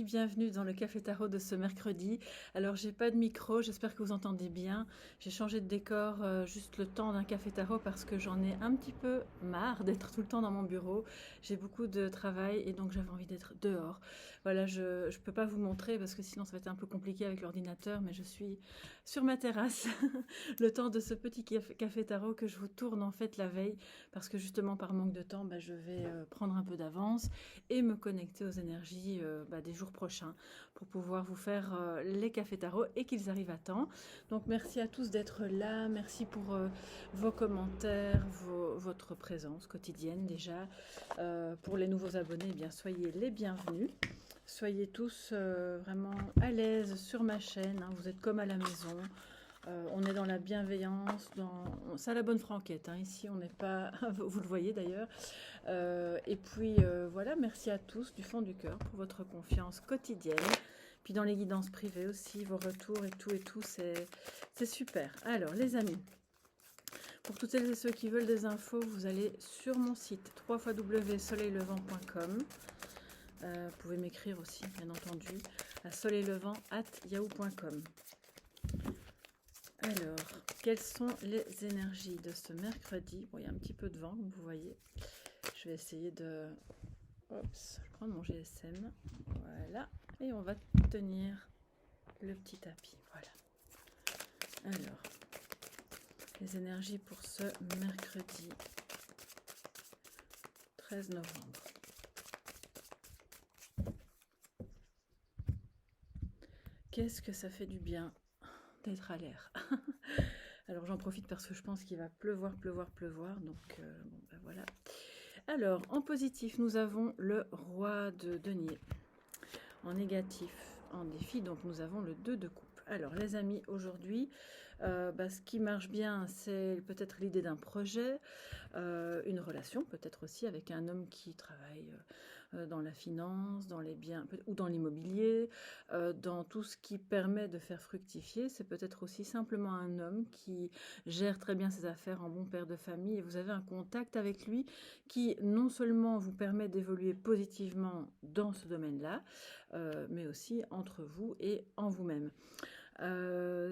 bienvenue dans le Café Tarot de ce mercredi. Alors j'ai pas de micro, j'espère que vous entendez bien. J'ai changé de décor juste le temps d'un Café Tarot parce que j'en ai un petit peu marre d'être tout le temps dans mon bureau. J'ai beaucoup de travail et donc j'avais envie d'être dehors. Voilà, je peux pas vous montrer parce que sinon ça va être un peu compliqué avec l'ordinateur, mais je suis sur ma terrasse le temps de ce petit Café Tarot que je vous tourne en fait la veille parce que justement par manque de temps, je vais prendre un peu d'avance et me connecter aux énergies des jours prochains pour pouvoir vous faire les cafés tarot et qu'ils arrivent à temps. Donc merci à tous d'être là, merci pour vos commentaires, votre présence quotidienne déjà. Pour les nouveaux abonnés, eh bien soyez les bienvenus. Soyez tous vraiment à l'aise sur ma chaîne, hein, vous êtes comme à la maison. On est dans la bienveillance, c'est à la bonne franquette. Hein. Ici, on n'est pas, vous le voyez d'ailleurs. Et puis voilà, merci à tous du fond du cœur pour votre confiance quotidienne. Puis dans les guidances privées aussi, vos retours et tout, c'est super. Alors les amis, pour toutes celles et ceux qui veulent des infos, vous allez sur mon site www.soleillevent.com. Vous pouvez m'écrire aussi, bien entendu, à soleillevent@yahoo.com. Alors, quelles sont les énergies de ce mercredi? Bon, il y a un petit peu de vent, comme vous voyez. Je vais essayer de... Oups, je prends mon GSM. Voilà. Et on va tenir le petit tapis. Voilà. Alors, les énergies pour ce mercredi 13 novembre. Qu'est-ce que ça fait du bien d'être à l'air. Alors j'en profite parce que je pense qu'il va pleuvoir, donc voilà. Alors en positif, nous avons le roi de denier. En négatif, en défi, donc nous avons le 2 de coupe. Alors les amis, aujourd'hui, ce qui marche bien, c'est peut-être l'idée d'un projet, une relation, peut-être aussi avec un homme qui travaille dans la finance, dans les biens ou dans l'immobilier, dans tout ce qui permet de faire fructifier. C'est peut-être aussi simplement un homme qui gère très bien ses affaires en bon père de famille et vous avez un contact avec lui qui non seulement vous permet d'évoluer positivement dans ce domaine-là, mais aussi entre vous et en vous-même.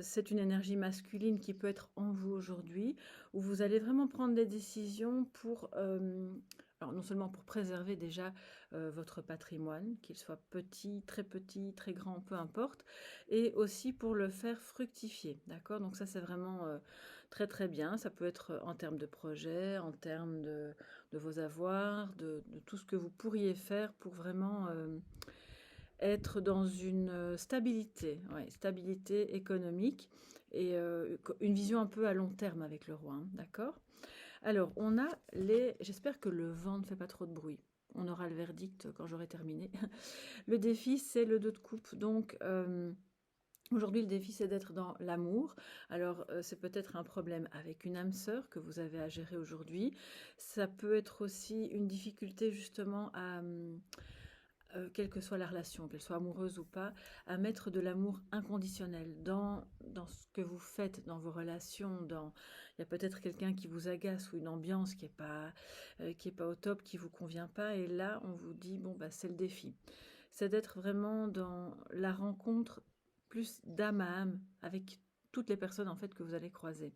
C'est une énergie masculine qui peut être en vous aujourd'hui, où vous allez vraiment prendre des décisions pour, alors non seulement pour préserver déjà votre patrimoine, qu'il soit petit, très grand, peu importe, et aussi pour le faire fructifier, d'accord? Donc ça c'est vraiment très très bien, ça peut être en termes de projet, en termes de vos avoirs, de tout ce que vous pourriez faire pour vraiment... être dans une stabilité, stabilité économique et une vision un peu à long terme avec le roi, hein, d'accord? Alors, on a les... J'espère que le vent ne fait pas trop de bruit. On aura le verdict quand j'aurai terminé. Le défi, c'est le 2 de coupe. Donc, aujourd'hui, le défi, c'est d'être dans l'amour. Alors, c'est peut-être un problème avec une âme sœur que vous avez à gérer aujourd'hui. Ça peut être aussi une difficulté justement à... quelle que soit la relation, qu'elle soit amoureuse ou pas, à mettre de l'amour inconditionnel dans ce que vous faites, dans vos relations. Il y a peut-être quelqu'un qui vous agace ou une ambiance qui est pas au top, qui vous convient pas. Et là, on vous dit, c'est le défi. C'est d'être vraiment dans la rencontre plus d'âme à âme avec toutes les personnes en fait que vous allez croiser.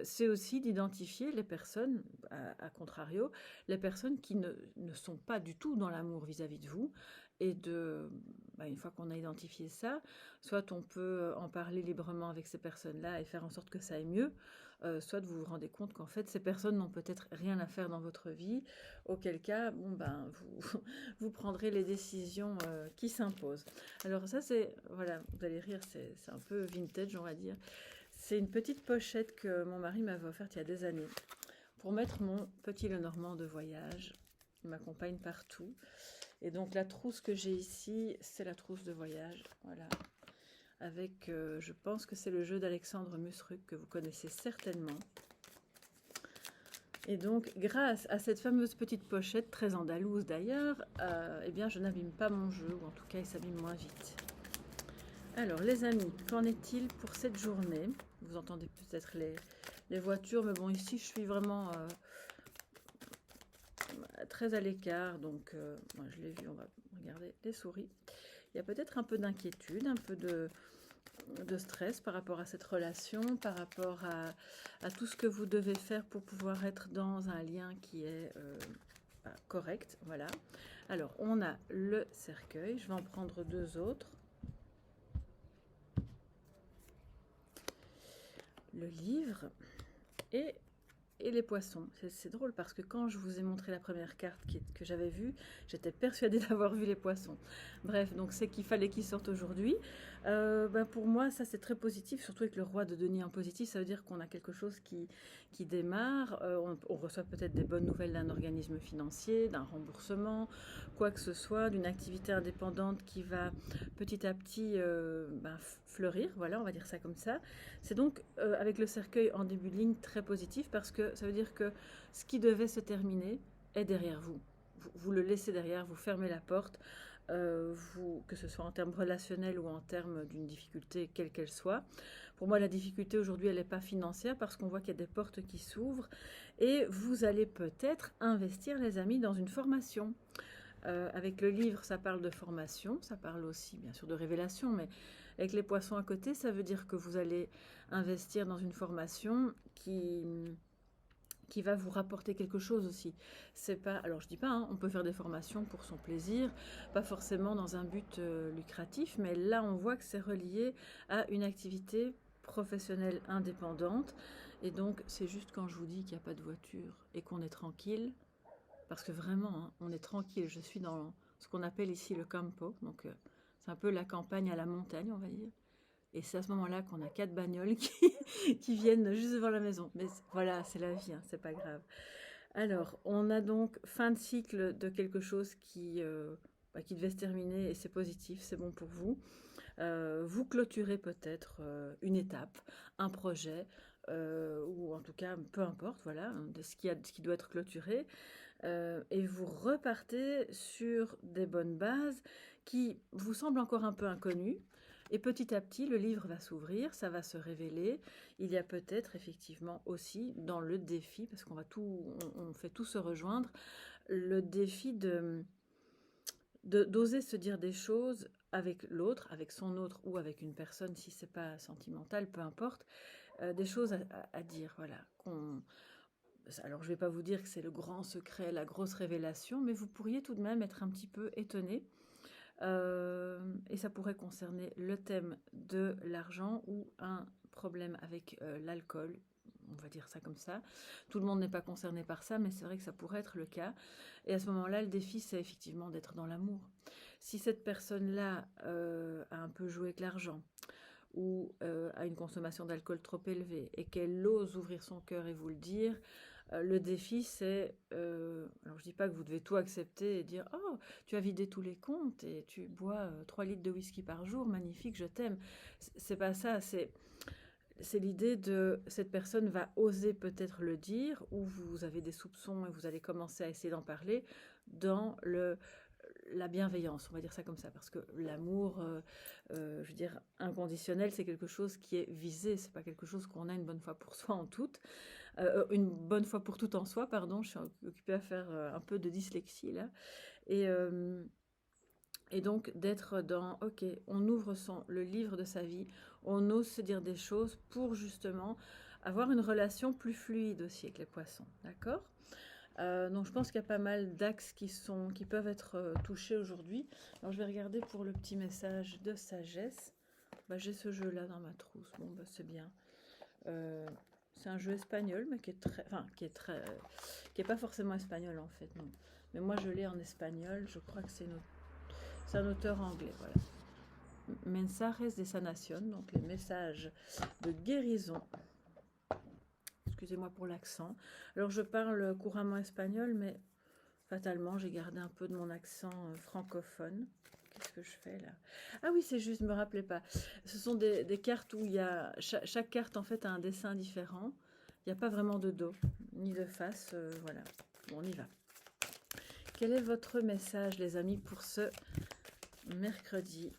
C'est aussi d'identifier les personnes, à contrario, les personnes qui ne sont pas du tout dans l'amour vis-à-vis de vous. Et une fois qu'on a identifié ça, soit on peut en parler librement avec ces personnes-là et faire en sorte que ça aille mieux, soit vous vous rendez compte qu'en fait, ces personnes n'ont peut-être rien à faire dans votre vie, auquel cas, vous prendrez les décisions qui s'imposent. Alors ça, voilà, vous allez rire, c'est un peu vintage, on va dire. C'est une petite pochette que mon mari m'avait offerte il y a des années pour mettre mon petit Lenormand de voyage. Il m'accompagne partout. Et donc la trousse que j'ai ici, c'est la trousse de voyage. Voilà. Avec, je pense que c'est le jeu d'Alexandre Musruc que vous connaissez certainement. Et donc, grâce à cette fameuse petite pochette, très andalouse d'ailleurs, eh bien, je n'abîme pas mon jeu, ou en tout cas, il s'abîme moins vite. Alors les amis, qu'en est-il pour cette journée? Vous entendez peut-être les voitures, mais bon ici je suis vraiment très à l'écart, donc moi je l'ai vu, on va regarder les souris. Il y a peut-être un peu d'inquiétude, un peu de stress par rapport à cette relation, par rapport à tout ce que vous devez faire pour pouvoir être dans un lien qui est correct. Voilà. Alors, on a le cercueil. Je vais en prendre 2 autres. Le livre et les poissons. C'est drôle parce que quand je vous ai montré la première carte que j'avais vue, j'étais persuadée d'avoir vu les poissons. Bref, donc c'est qu'il fallait qu'ils sortent aujourd'hui. Pour moi, ça c'est très positif, surtout avec le roi de denier en positif. Ça veut dire qu'on a quelque chose qui démarre. On reçoit peut-être des bonnes nouvelles d'un organisme financier, d'un remboursement, quoi que ce soit, d'une activité indépendante qui va petit à petit fleurir. Voilà, on va dire ça comme ça. C'est donc avec le cercueil en début de ligne très positif parce que ça veut dire que ce qui devait se terminer est derrière vous. Vous le laissez derrière, vous fermez la porte, que ce soit en termes relationnels ou en termes d'une difficulté quelle qu'elle soit. Pour moi, la difficulté aujourd'hui, elle n'est pas financière parce qu'on voit qu'il y a des portes qui s'ouvrent et vous allez peut-être investir, les amis, dans une formation. Avec le livre, ça parle de formation, ça parle aussi bien sûr de révélation, mais avec les poissons à côté, ça veut dire que vous allez investir dans une formation qui va vous rapporter quelque chose aussi. C'est pas, alors je dis pas, hein, on peut faire des formations pour son plaisir, pas forcément dans un but lucratif, mais là on voit que c'est relié à une activité professionnelle indépendante. Et donc c'est juste quand je vous dis qu'il n'y a pas de voiture et qu'on est tranquille, parce que vraiment, hein, on est tranquille. Je suis dans ce qu'on appelle ici le campo, donc c'est un peu la campagne à la montagne, on va dire. Et c'est à ce moment-là qu'on a 4 bagnoles qui viennent juste devant la maison. Mais voilà, c'est la vie, hein, c'est pas grave. Alors, on a donc fin de cycle de quelque chose qui devait se terminer et c'est positif, c'est bon pour vous. Vous clôturez peut-être une étape, un projet, ou en tout cas, peu importe, voilà, de ce qui doit être clôturé. Et vous repartez sur des bonnes bases qui vous semblent encore un peu inconnues. Et petit à petit, le livre va s'ouvrir, ça va se révéler. Il y a peut-être effectivement aussi dans le défi, parce on fait tout se rejoindre, le défi d'oser se dire des choses avec l'autre, avec son autre ou avec une personne, si c'est pas sentimental, peu importe, des choses à dire, voilà, alors, je ne vais pas vous dire que c'est le grand secret, la grosse révélation, mais vous pourriez tout de même être un petit peu étonné. Et ça pourrait concerner le thème de l'argent ou un problème avec l'alcool, on va dire ça comme ça. Tout le monde n'est pas concerné par ça, mais c'est vrai que ça pourrait être le cas. Et à ce moment-là, le défi, c'est effectivement d'être dans l'amour. Si cette personne-là a un peu joué avec l'argent, ou a une consommation d'alcool trop élevée, et qu'elle ose ouvrir son cœur et vous le dire, le défi, c'est... alors, je dis pas que vous devez tout accepter et dire « Oh, tu as vidé tous les comptes et tu bois 3 litres de whisky par jour, magnifique, je t'aime. » C'est pas ça, c'est l'idée de cette personne va oser peut-être le dire, ou vous avez des soupçons et vous allez commencer à essayer d'en parler dans la bienveillance, on va dire ça comme ça, parce que l'amour, je veux dire, inconditionnel, c'est quelque chose qui est visé, c'est pas quelque chose qu'on a une bonne fois pour soi en toute. Une bonne fois pour toutes en soi, pardon, je suis occupée à faire un peu de dyslexie là. Et donc d'être dans, ok, on ouvre le livre de sa vie, on ose se dire des choses pour justement avoir une relation plus fluide aussi avec les poissons, d'accord? Donc je pense qu'il y a pas mal d'axes qui peuvent être touchés aujourd'hui. Alors je vais regarder pour le petit message de sagesse. J'ai ce jeu là dans ma trousse, bon c'est bien. C'est un jeu espagnol, mais qui est pas forcément espagnol en fait, non. Mais moi je l'ai en espagnol, je crois que c'est un auteur anglais, voilà. Mensajes de sanación, donc les messages de guérison. Excusez-moi pour l'accent. Alors je parle couramment espagnol, mais fatalement j'ai gardé un peu de mon accent francophone. Qu'est-ce que je fais là? Ah oui, c'est juste, je me rappelais pas. Ce sont des cartes où il y a chaque carte en fait a un dessin différent. Il n'y a pas vraiment de dos ni de face. Voilà. Bon, on y va. Quel est votre message, les amis, pour ce mercredi?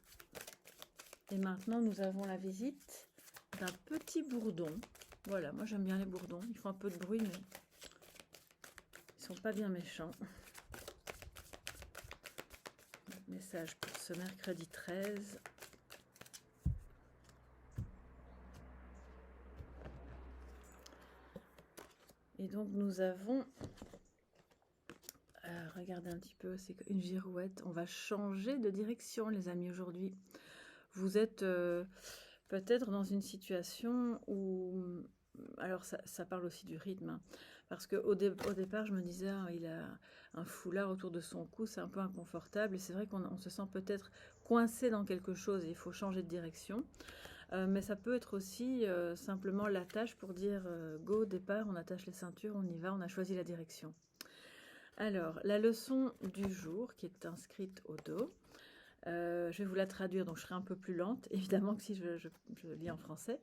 Et maintenant, nous avons la visite d'un petit bourdon. Voilà, moi j'aime bien les bourdons. Ils font un peu de bruit, mais ils sont pas bien méchants. Message pour ce mercredi 13. Et donc nous avons, regardez un petit peu, c'est une girouette. On va changer de direction les amis aujourd'hui. Vous êtes peut-être dans une situation où, alors ça parle aussi du rythme, hein, parce qu'au départ je me disais, ah, il a un foulard autour de son cou, c'est un peu inconfortable, et c'est vrai qu'on se sent peut-être coincé dans quelque chose et il faut changer de direction. Mais ça peut être aussi simplement l'attache pour dire go, départ, on attache les ceintures, on y va, on a choisi la direction. Alors, la leçon du jour qui est inscrite au dos, je vais vous la traduire, donc je serai un peu plus lente, évidemment que si je lis en français.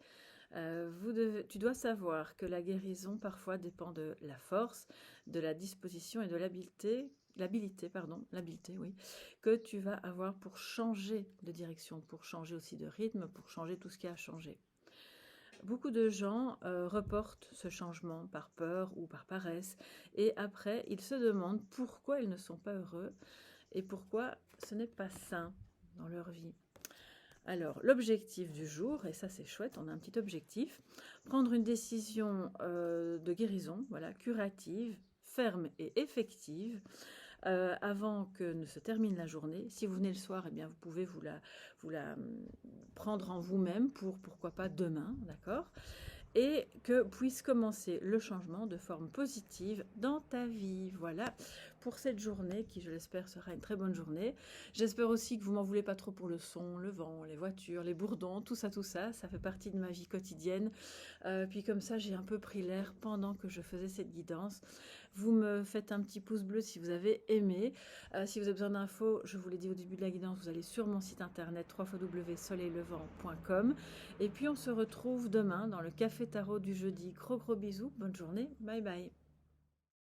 Tu dois savoir que la guérison parfois dépend de la force, de la disposition et de l'habileté, oui, que tu vas avoir pour changer de direction, pour changer aussi de rythme, pour changer tout ce qui a changé. Beaucoup de gens reportent ce changement par peur ou par paresse, et après ils se demandent pourquoi ils ne sont pas heureux et pourquoi ce n'est pas sain dans leur vie. Alors, l'objectif du jour, et ça c'est chouette, on a un petit objectif, prendre une décision de guérison, voilà, curative, ferme et effective, avant que ne se termine la journée. Si vous venez le soir, eh bien, vous pouvez vous la prendre en vous-même pour, pourquoi pas, demain, d'accord ? Et que puisse commencer le changement de forme positive dans ta vie. Voilà pour cette journée qui, je l'espère, sera une très bonne journée. J'espère aussi que vous m'en voulez pas trop pour le son, le vent, les voitures, les bourdons, tout ça, ça fait partie de ma vie quotidienne. Puis comme ça, j'ai un peu pris l'air pendant que je faisais cette guidance. Vous me faites un petit pouce bleu si vous avez aimé. Si vous avez besoin d'infos, je vous l'ai dit au début de la guidance, vous allez sur mon site internet www.soleillevent.com. Et puis on se retrouve demain dans le Café Tarot du jeudi. Gros bisous, bonne journée, bye bye.